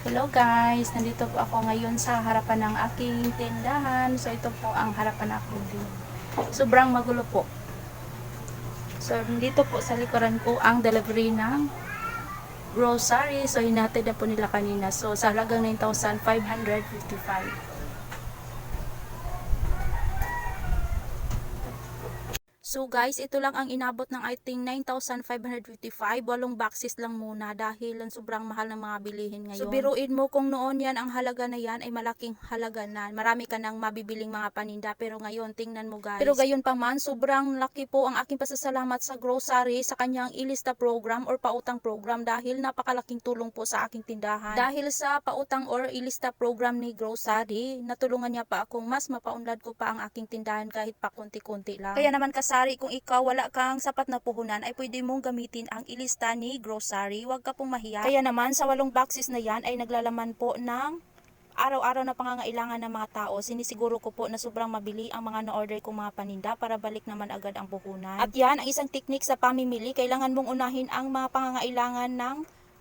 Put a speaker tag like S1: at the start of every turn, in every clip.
S1: Hello guys, nandito po ako ngayon sa harapan ng aking tindahan. So ito po ang harapan ng aking tindahan. Sobrang magulo po. So nandito po sa likuran ko ang delivery ng grocery. So hinatid na po nila kanina. So sa halagang 9,555. So guys, ito lang ang inabot ng ating 9,555. 8 boxes lang muna dahil sobrang mahal ng mga bilihin ngayon. So biruin mo kung noon yan ang halaga na yan ay malaking halaga na. Marami ka nang mabibiling mga paninda pero ngayon tingnan mo guys. Pero gayon pa man, sobrang laki po ang aking pasasalamat sa grocery sa kanyang ilista program or pautang program dahil napakalaking tulong po sa aking tindahan. Dahil sa pautang or ilista program ni grocery, natulungan niya pa akong mas mapaunlad ko pa ang aking tindahan kahit pa konti-konti lang. Kaya naman kasari, kung ikaw wala kang sapat na puhunan ay pwede mong gamitin ang ilista ni grocery. Huwag ka pong mahiya. Kaya naman sa 8 boxes na yan ay naglalaman po ng araw-araw na pangangailangan ng mga tao. Sinisiguro ko po na sobrang mabili ang mga na-order kong mga paninda para balik naman agad ang puhunan. At yan ang isang teknik sa pamimili. Kailangan mong unahin ang mga pangangailangan ng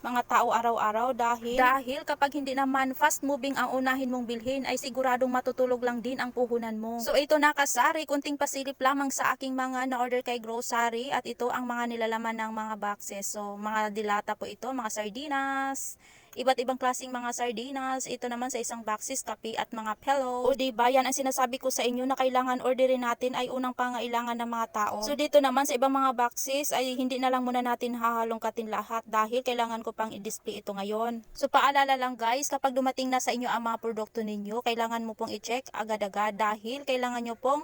S1: mga tao araw-araw dahil kapag hindi naman fast moving ang unahin mong bilhin ay siguradong matutulog lang din ang puhunan mo. So ito na kasari, kunting pasilip lamang sa aking mga na-order kay grocery at ito ang mga nilalaman ng mga boxes. So mga dilata po ito, mga sardinas, iba't ibang klaseng mga sardinas. Ito naman sa isang boxes, kape at mga pillow. O diba, yan ang sinasabi ko sa inyo na kailangan orderin natin ay unang pangailangan ng mga tao. So dito naman sa ibang mga boxes ay hindi na lang muna natin hahalongkatin lahat dahil kailangan ko pang i-display ito ngayon. So paalala lang guys, kapag dumating na sa inyo ang mga produkto ninyo, kailangan mo pong i-check agad-agad dahil kailangan nyo pong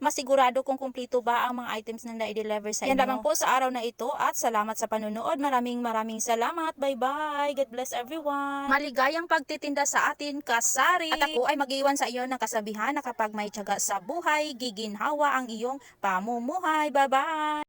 S1: masigurado kung kumpleto ba ang mga items na na-deliver sa inyo. Yan lamang po sa araw na ito at salamat sa panonood. Maraming salamat. Bye-bye. God bless everyone. Maligayang pagtitinda sa atin, kasari. At ako ay mag-iwan sa iyo ng kasabihan na kapag may tiyaga sa buhay, giginhawa ang iyong pamumuhay. Bye-bye.